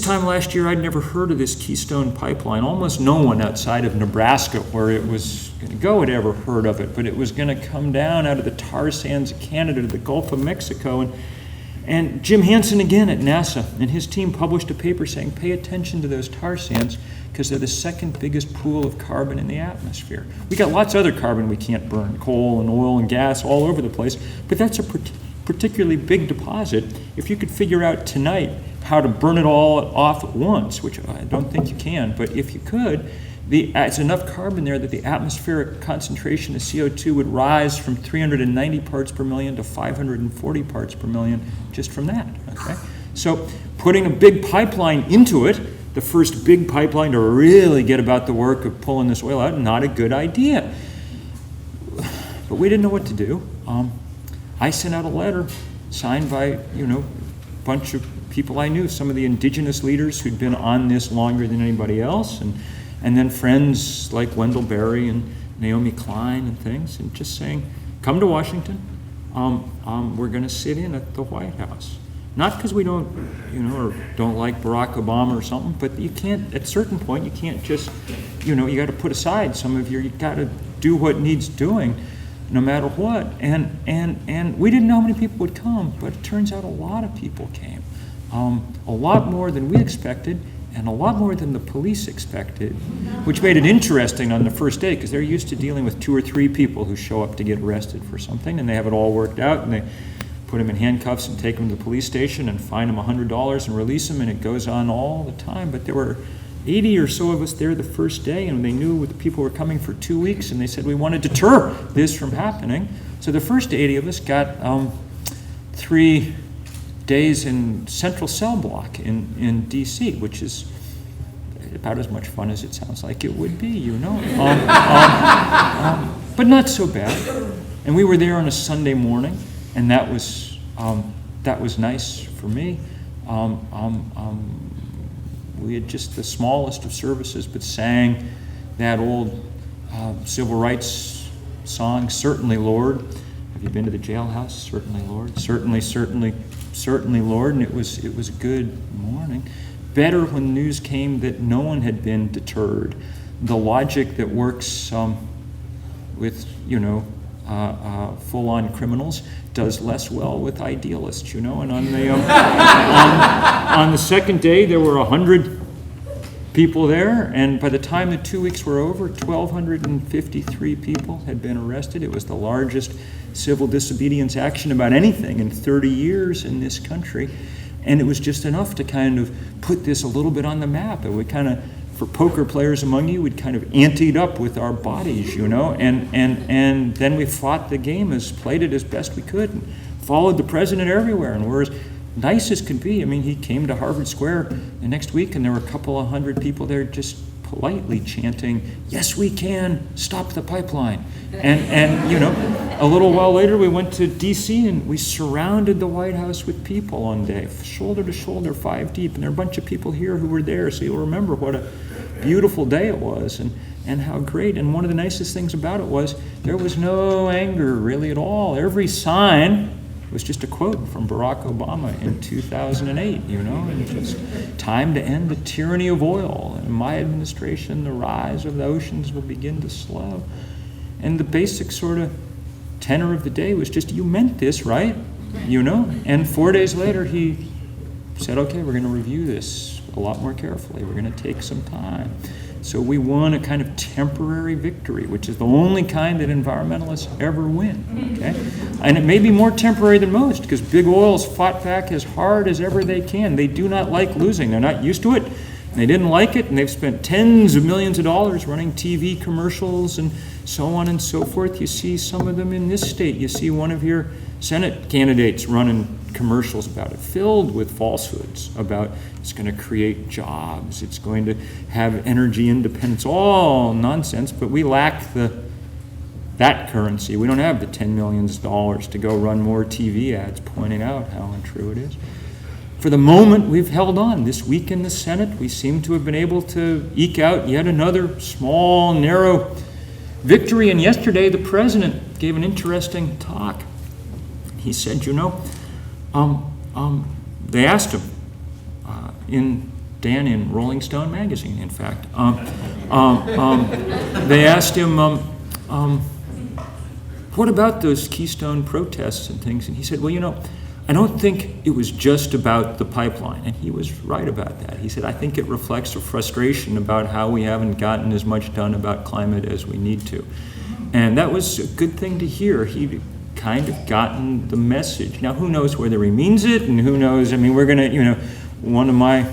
time last year, I'd never heard of this Keystone Pipeline. Almost no one outside of Nebraska, where it was going to go, had ever heard of it. But it was going to come down out of the tar sands of Canada to the Gulf of Mexico. And Jim Hansen, again at NASA, and his team published a paper saying, pay attention to those tar sands because they're the second biggest pool of carbon in the atmosphere. We got lots of other carbon we can't burn, coal and oil and gas all over the place, but that's a particularly big deposit. If you could figure out tonight how to burn it all off at once, which I don't think you can, but if you could, it's enough carbon there that the atmospheric concentration of CO2 would rise from 390 parts per million to 540 parts per million just from that, okay? So putting a big pipeline into it, the first big pipeline to really get about the work of pulling this oil out, not a good idea. But we didn't know what to do. I sent out a letter signed by, a bunch of people I knew, some of the indigenous leaders who'd been on this longer than anybody else, and then friends like Wendell Berry and Naomi Klein and things, and just saying, come to Washington. We're going to sit in at the White House. Not because we don't, or don't like Barack Obama or something, but you can't, at a certain point, you can't just, you got to put aside some of you got to do what needs doing, no matter what. And we didn't know how many people would come, but it turns out a lot of people came. A lot more than we expected, and a lot more than the police expected, which made it interesting on the first day, because they're used to dealing with 2 or 3 people who show up to get arrested for something, and they have it all worked out, and they put them in handcuffs and take them to the police station and fine them $100 and release them, and it goes on all the time. But there were 80 or so of us there the first day, and they knew the people were coming for 2 weeks, and they said we want to deter this from happening. So the first 80 of us got 3 days in Central Cell Block in D.C., which is about as much fun as it sounds like it would be, but not so bad. And we were there on a Sunday morning, and that was nice for me. We had just the smallest of services, but sang that old civil rights song, "Certainly, Lord." Have you been to the jailhouse? Certainly, Lord. Certainly, certainly, certainly, Lord. And it was a good morning. Better when news came that no one had been deterred. The logic that works with full-on criminals does less well with idealists, And on the on the second day, there were 100 people there, and by the time the 2 weeks were over, 1,253 people had been arrested. It was the largest civil disobedience action about anything in 30 years in this country, and it was just enough to kind of put this a little bit on the map. It would kind of, for poker players among you, we'd kind of anteed up with our bodies, and then we fought the game, played it as best we could, and followed the president everywhere, and were as nice as could be. I mean, he came to Harvard Square the next week, and there were a couple of 100 people there just politely chanting, "Yes, we can, stop the pipeline." And a little while later, we went to D.C., and we surrounded the White House with people on day, shoulder to shoulder, 5 deep, and there are a bunch of people here who were there, so you'll remember what a beautiful day it was, and how great. And one of the nicest things about it was there was no anger really at all. Every sign was just a quote from Barack Obama in 2008, and just time to end the tyranny of oil. In my administration, the rise of the oceans will begin to slow. And the basic sort of tenor of the day was just, you meant this, right? And 4 days later, he said, okay, we're going to review this a lot more carefully. We're going to take some time. So we won a kind of temporary victory, which is the only kind that environmentalists ever win, okay? And it may be more temporary than most, because big oil's fought back as hard as ever they can. They do not like losing. They're not used to it. They didn't like it, and they've spent tens of millions of dollars running TV commercials and so on and so forth. You see some of them in this state. You see one of your Senate candidates running commercials about it, filled with falsehoods about it's going to create jobs, it's going to have energy independence, all nonsense, but we lack that currency. We don't have the $10 million to go run more TV ads pointing out how untrue it is. For the moment, we've held on. This week in the Senate, we seem to have been able to eke out yet another small, narrow victory. And yesterday, the president gave an interesting talk. He said, they asked him in Dan in Rolling Stone magazine, in fact. They asked him, what about those Keystone protests and things? And he said, well, I don't think it was just about the pipeline. And he was right about that. He said, I think it reflects a frustration about how we haven't gotten as much done about climate as we need to. And that was a good thing to hear. He'd kind of gotten the message. Now, who knows whether he means it, and who knows, we're going to, one of my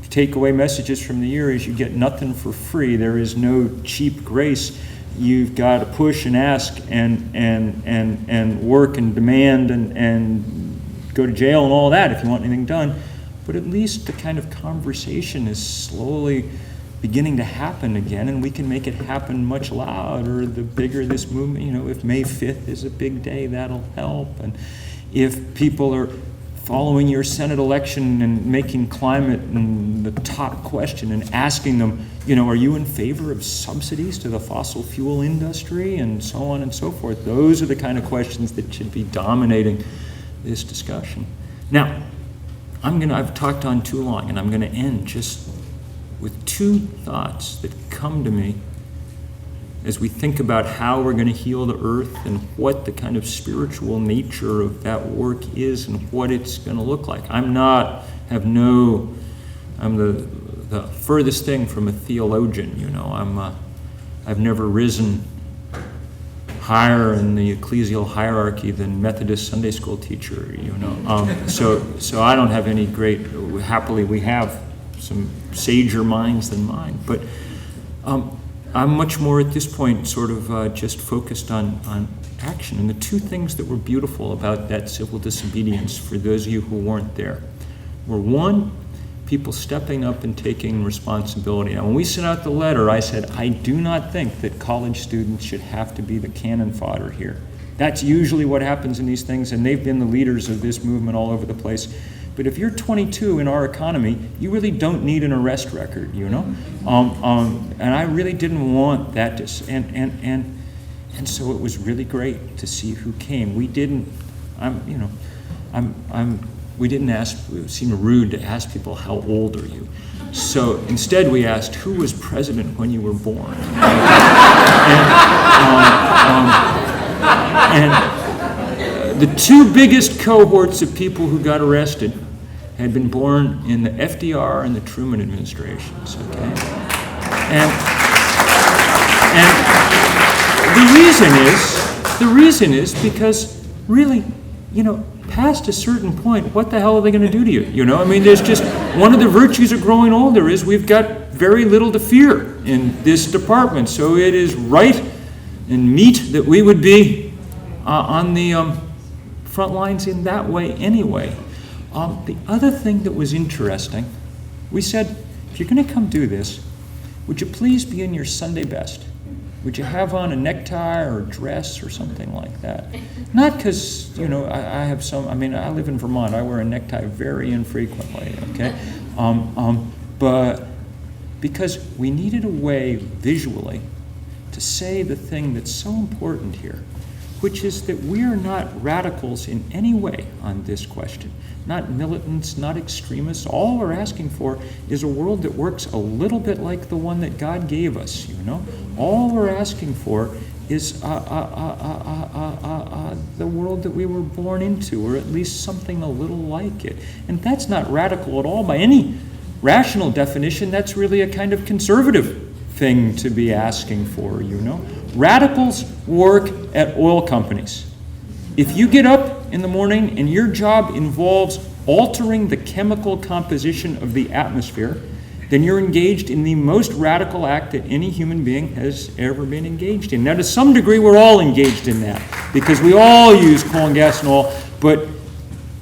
takeaway messages from the year is you get nothing for free. There is no cheap grace. You've got to push and ask and work and demand and go to jail and all that if you want anything done. But at least the kind of conversation is slowly beginning to happen again, and we can make it happen much louder the bigger this movement. If May 5th is a big day, that'll help. And if people are following your Senate election and making climate the top question and asking them, are you in favor of subsidies to the fossil fuel industry and so on and so forth? Those are the kind of questions that should be dominating this discussion. Now, I've talked on too long, and I'm going to end just with two thoughts that come to me as we think about how we're going to heal the earth and what the kind of spiritual nature of that work is and what it's going to look like. I'm the furthest thing from a theologian, I've never risen higher in the ecclesial hierarchy than Methodist Sunday school teacher, So I don't have any great, happily we have some sager minds than mine, but I'm much more at this point sort of just focused on action. And the two things that were beautiful about that civil disobedience, for those of you who weren't there, were one, people stepping up and taking responsibility. Now, when we sent out the letter, I said, I do not think that college students should have to be the cannon fodder here. That's usually what happens in these things, and they've been the leaders of this movement all over the place. But if you're 22 in our economy, you really don't need an arrest record, And I really didn't want that and so it was really great to see who came. We didn't ask, it seemed rude to ask people, how old are you? So instead we asked, who was president when you were born? And the two biggest cohorts of people who got arrested had been born in the FDR and the Truman administrations, okay? And the reason is because really, past a certain point, what the hell are they going to do to you? There's just, one of the virtues of growing older is we've got very little to fear in this department. So it is right and meet that we would be on the front lines in that way anyway. The other thing that was interesting, we said, if you're going to come do this, would you please be in your Sunday best? Would you have on a necktie or a dress or something like that? Not because, I have I live in Vermont. I wear a necktie very infrequently, okay? But because we needed a way visually to say the thing that's so important here, which is that we are not radicals in any way on this question. Not militants, not extremists. All we're asking for is a world that works a little bit like the one that God gave us, All we're asking for is the world that we were born into, or at least something a little like it. And that's not radical at all by any rational definition. That's really a kind of conservative thing to be asking for, Radicals work at oil companies. If you get up in the morning and your job involves altering the chemical composition of the atmosphere, then you're engaged in the most radical act that any human being has ever been engaged in. Now, to some degree, we're all engaged in that because we all use coal and gas and oil, but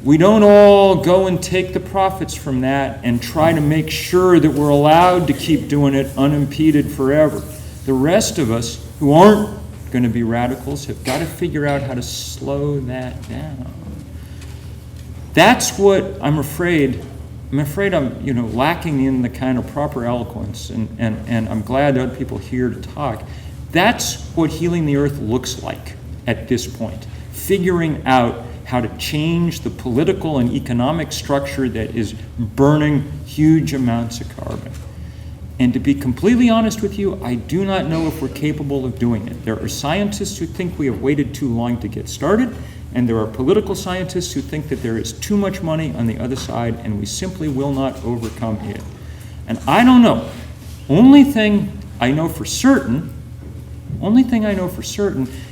we don't all go and take the profits from that and try to make sure that we're allowed to keep doing it unimpeded forever. The rest of us who aren't going to be radicals have got to figure out how to slow that down. That's what I'm afraid I'm lacking in the kind of proper eloquence, and I'm glad there are people here to talk. That's what healing the earth looks like at this point. Figuring out how to change the political and economic structure that is burning huge amounts of carbon. And to be completely honest with you, I do not know if we're capable of doing it. There are scientists who think we have waited too long to get started, and there are political scientists who think that there is too much money on the other side, and we simply will not overcome it. And I don't know. Only thing I know for certain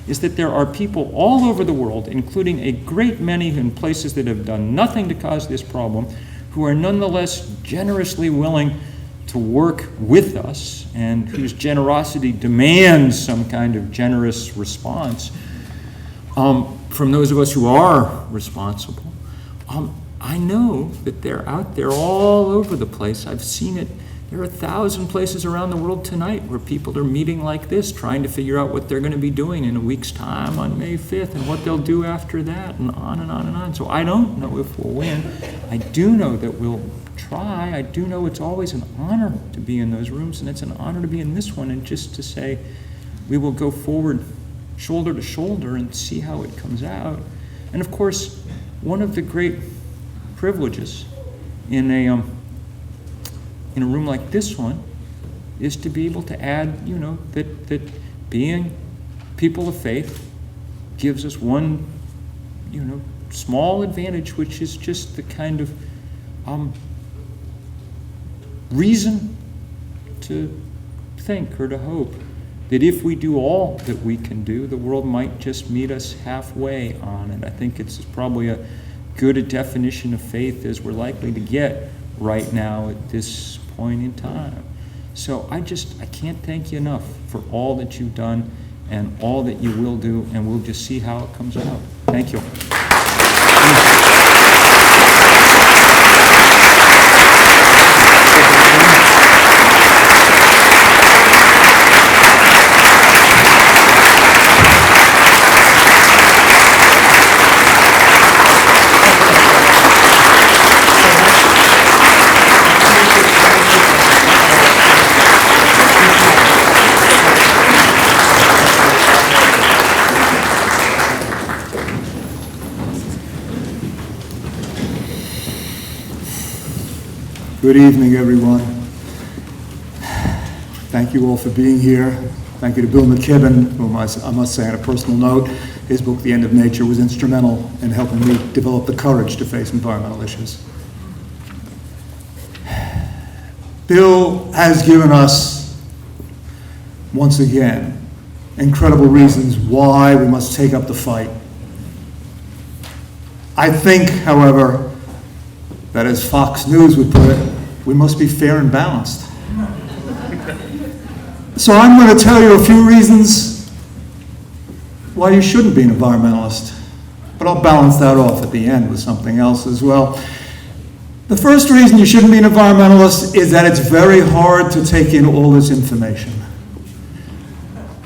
is that there are people all over the world, including a great many in places that have done nothing to cause this problem, who are nonetheless generously willing to work with us, and whose generosity demands some kind of generous response from those of us who are responsible. I know that they're out there all over the place. I've seen it. There are 1,000 places around the world tonight where people are meeting like this, trying to figure out what they're going to be doing in a week's time on May 5th and what they'll do after that, and on and on and on. So I don't know if we'll win. I do know that we'll try. I do know it's always an honor to be in those rooms, and it's an honor to be in this one, and just to say we will go forward shoulder to shoulder and see how it comes out. And of course, one of the great privileges in a room like this one is to be able to add, that being people of faith gives us one, small advantage, which is just the kind of reason to think or to hope that if we do all that we can do, the world might just meet us halfway on it. I think it's probably a good a definition of faith as we're likely to get right now at this point in time. So I can't thank you enough for all that you've done and all that you will do, and we'll just see how it comes out. Thank you. Good evening, everyone. Thank you all for being here. Thank you to Bill McKibben, whom I must say on a personal note, his book, The End of Nature, was instrumental in helping me develop the courage to face environmental issues. Bill has given us, once again, incredible reasons why we must take up the fight. I think, however, that as Fox News would put it, we must be fair and balanced. So I'm going to tell you a few reasons why you shouldn't be an environmentalist, but I'll balance that off at the end with something else as well. The first reason you shouldn't be an environmentalist is that it's very hard to take in all this information.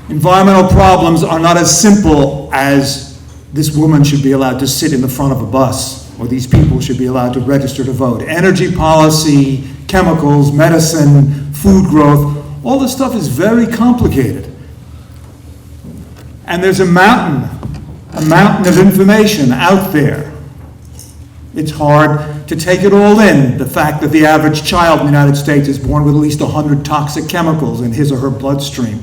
Environmental problems are not as simple as this woman should be allowed to sit in the front of a bus, or these people should be allowed to register to vote. Energy policy, chemicals, medicine, food growth, all this stuff is very complicated. And there's a mountain of information out there. It's hard to take it all in. The fact that the average child in the United States is born with at least 100 toxic chemicals in his or her bloodstream.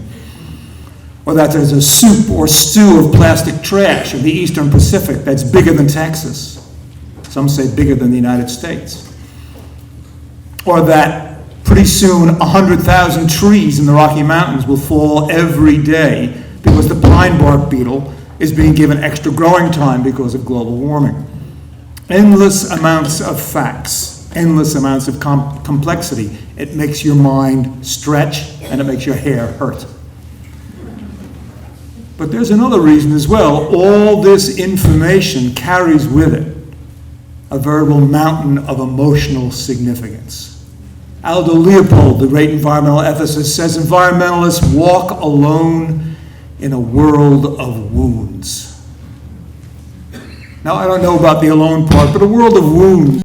Or that there's a soup or stew of plastic trash in the Eastern Pacific that's bigger than Texas. Some say bigger than the United States. Or that pretty soon 100,000 trees in the Rocky Mountains will fall every day because the pine bark beetle is being given extra growing time because of global warming. Endless amounts of facts, endless amounts of complexity. It makes your mind stretch and it makes your hair hurt. But there's another reason as well. All this information carries with it a veritable mountain of emotional significance. Aldo Leopold, the great environmental ethicist, says environmentalists walk alone in a world of wounds. Now, I don't know about the alone part, but a world of wounds